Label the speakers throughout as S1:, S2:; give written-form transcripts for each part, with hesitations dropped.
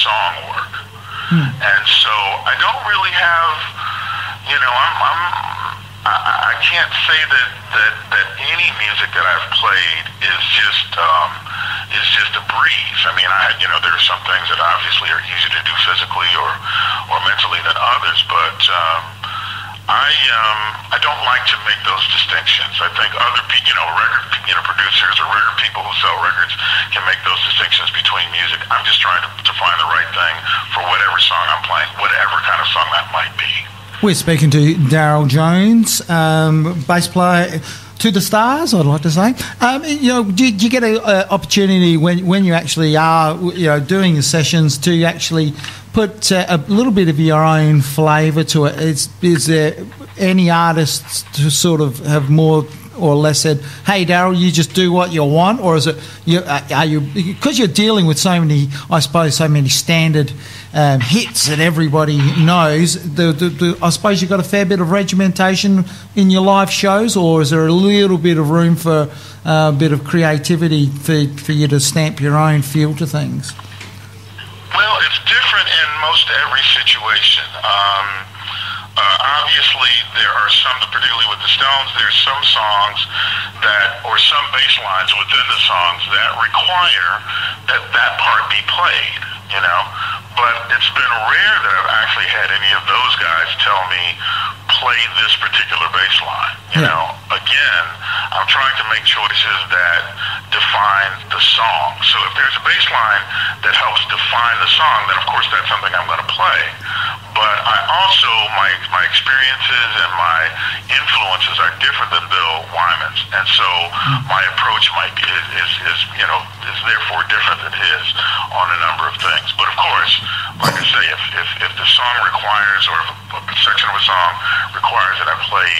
S1: song work. And so I don't really have, you know, I can't say that any music that I've played is just a breeze. I mean, there are some things that obviously are easier to do physically or mentally than others, but I don't like to make those distinctions. I think other people, producers or record people who sell records can make those distinctions between music. I'm just trying to find the right thing for whatever song I'm playing, whatever kind of song that might be. We're
S2: speaking to Darryl Jones, bass player to the stars, I'd like to say. Do you get an opportunity when you actually are, doing the sessions to actually put a little bit of your own flavour to it? Is there any artists who sort of have more or less said, "Hey, Darryl, you just do what you want," or is it are you because you're dealing with so many standard hits that everybody knows? I suppose you've got a fair bit of regimentation in your live shows, or is there a little bit of room for a bit of creativity for you to stamp your own feel to things?
S1: Well, it's different in most every situation. Obviously, there are some, particularly with the Stones, there's some songs or some bass lines within the songs that require that part be played, But it's been rare that I've actually had any of those guys tell me, play this particular bass line. Again, I'm trying to make choices that define the song. So if there's a bass line that helps define the song, then of course that's something I'm going to play. But I also, my experiences and my influences are different than Bill Wyman's, and so my approach is therefore different than his on a number of things. But of course, like I say, if the song requires, or if a section of a song requires that I play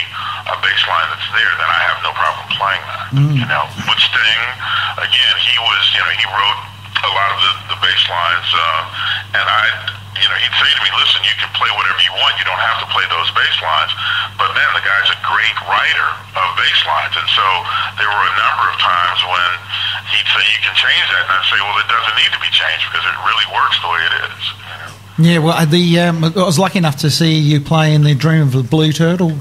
S1: a bass line that's there, then I have no problem playing that. With Sting, again, he wrote a lot of the bass lines, and he'd say to me, "Listen, you can play whatever you want. You don't have to play those bass lines." But then the guy's a great writer of bass lines, and so there were a number of times when he'd say, "You can change that," and I'd say, "Well, it doesn't need to be changed because it really works the way it is."
S2: Yeah, well, I was lucky enough to see you play in the Dream of the Blue Turtle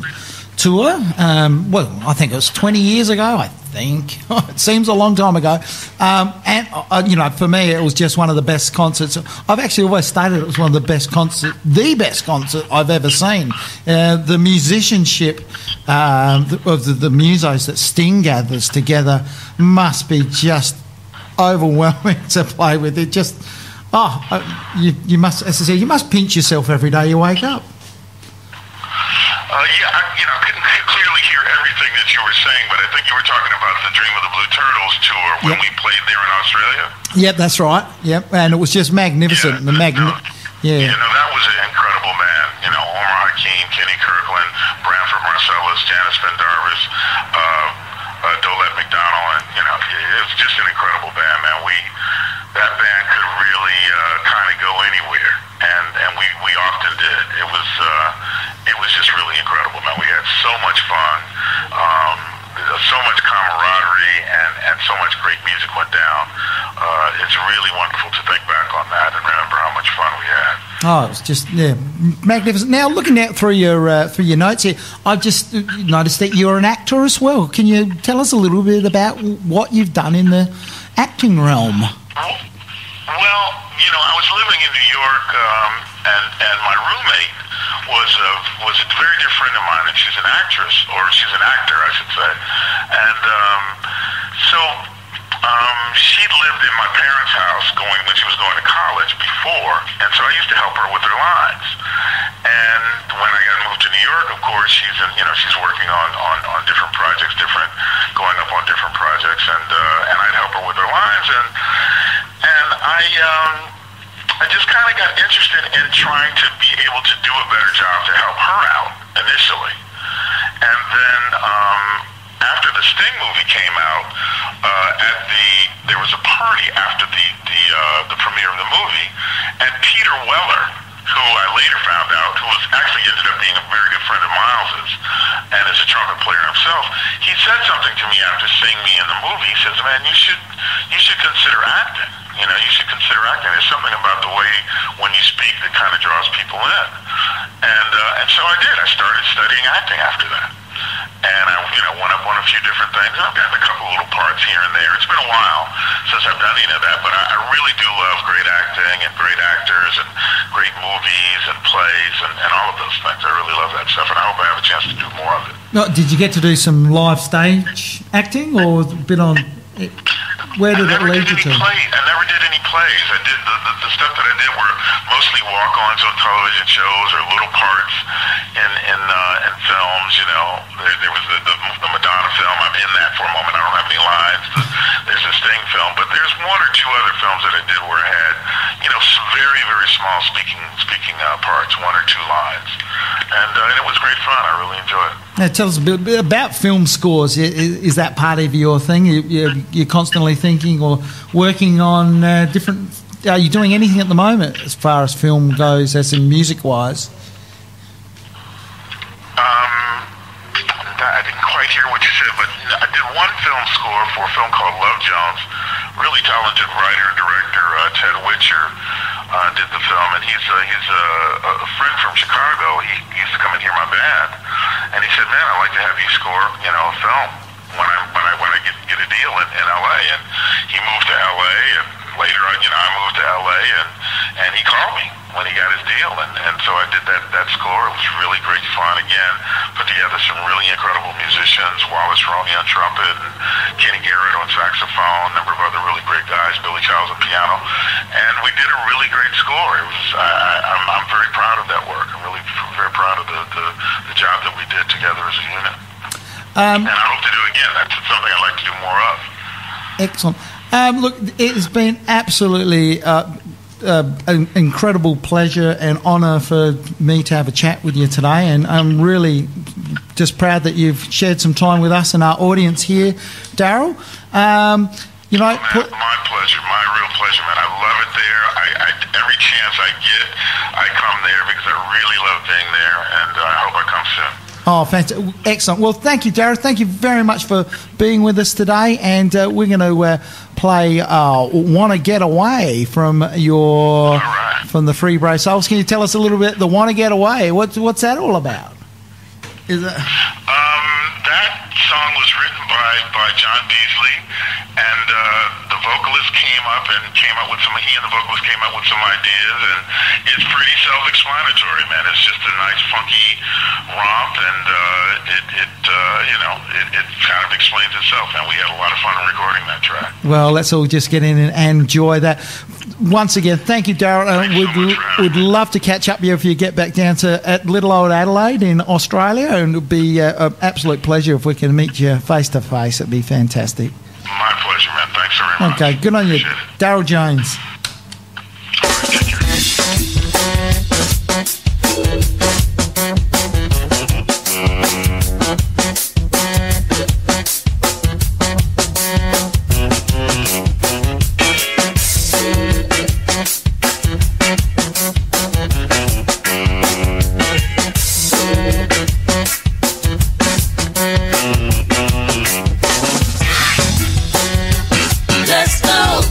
S2: tour. I think it was 20 years ago, I think. It seems a long time ago. And for me, it was just one of the best concerts. I've actually always stated it was one of the best concert I've ever seen. The musicianship of the musos that Sting gathers together must be just overwhelming to play with. It just... you must, as I said, you must pinch yourself every day you wake up.
S1: I couldn't clearly hear everything that you were saying, but I think you were talking about the Dream of the Blue Turtles tour when we played there in Australia.
S2: Yep, that's right. Yep, and it was just magnificent. That
S1: was an incredible band. Omar Hakim, Kenny Kirkland, Branford Marsalis, Janice Pendarvis, Dolette McDonald, and it was just an incredible band, man. That band could really kind of go anywhere, and we often did. It was just really incredible, man. We had so much fun, so much camaraderie, and so much great music went down. It's really wonderful to think back on that and remember how much fun we had.
S2: Oh, it was just magnificent. Now, looking out through your notes here, I've just noticed that you're an actor as well. Can you tell us a little bit about what you've done in the acting realm?
S1: Well, I was living in New York, and my roommate was a very dear friend of mine, and she's an actress, or she's an actor, I should say. And so she'd lived in my parents' house when she was going to college before, and so I used to help her with her lines. And when I got moved to New York, of course, she's working on different projects, going up on different projects, and I'd help her with her lines, and I just kind of got interested in trying to be able to do a better job to help her out initially. And then after the Sting movie came out, there was a party after the premiere of the movie, and Peter Weller, who I later found out, who ended up being a very good friend of Miles's, and is a trumpet player himself, he said something to me after seeing me in the movie. He says, "Man, you should consider acting. You should consider acting. There's something about the way it kind of draws people in. And so I did. I started studying acting after that. And I, went up on a few different things. And I've gotten a couple little parts here and there. It's been a while since I've done any of that, but I really do love great acting and great actors and great movies and plays and all of those things. I really love that stuff, and I hope I have a chance to do more of it.
S2: No, did you get to do some live stage acting, or been on? Where did it lead you to?
S1: I never did any plays. I did the stuff that I did were mostly walk-ons on television shows or little parts in films. There was the Madonna film. I'm in that for a moment. I don't have any lines. There's a Sting film, but there's one or two other films that I did where I had some very, very small speaking parts, one or two lines, and it was great fun. I really enjoyed it.
S2: Now, tell us a bit about film scores. Is that part of your thing? You're constantly thinking or working on different... Are you doing anything at the moment as far as film goes, as in music-wise?
S1: I didn't quite hear what you said, but I did one film score for a film called Love Jones. Really talented writer and director, Ted Witcher, did the film, and he's a friend from Chicago. He used to come and hear my band, and he said, "Man, I'd like to have you score, a film when I get a deal in LA." And he moved to LA, and later on, I moved to LA, and he called me when he got his deal, and so I did that score. It was really great fun. Again, put together some really incredible musicians, Wallace Roney on trumpet, and Kenny Garrett on saxophone, a number of other really great guys, Billy Childs on piano, and we did a really great score. It was I'm very proud of that work. I'm really very proud of the job that we did together as a unit. And I hope to do it again. That's something I'd like to do more of.
S2: Excellent. Look, it has been absolutely an incredible pleasure and honour for me to have a chat with you today, and I'm really just proud that you've shared some time with us and our audience here, Darryl.
S1: My pleasure, my real pleasure, man. I love it there. Every chance I get, I come there because I really love being there, and I hope I come soon.
S2: Oh, fantastic. Excellent. Well, thank you, Darryl. Thank you very much for being with us today. And we're going to play "Wanna Get Away" from from the Free Bro Souls. Can you tell us a little bit, the "Wanna Get Away"? What's that all about? Is it?
S1: That song was written by John Beasley, and the vocalist came up with some. He and the vocalist came up with some ideas, and it's pretty self-explanatory, man. It's just a nice, funky romp, and it kind of explains itself. And we had a lot of fun recording that track.
S2: Well, let's all just get in and enjoy that. Once again, thank you, Darryl. We'd love to catch up with you if you get back down to at little old Adelaide in Australia, and it would be an absolute pleasure if we can meet you face to face. It'd be fantastic.
S1: My pleasure, man. Thanks very much.
S2: Okay, good on you. Darryl Jones.
S3: Let's go.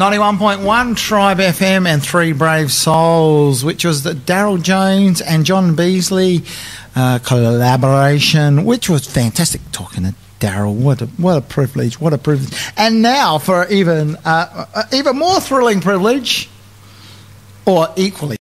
S2: .1 Tribe FM and Three Brave Souls, which was the Darryl Jones and John Beasley collaboration, which was fantastic. Talking to Darryl, what a privilege, what a privilege. And now for even more thrilling privilege, or equally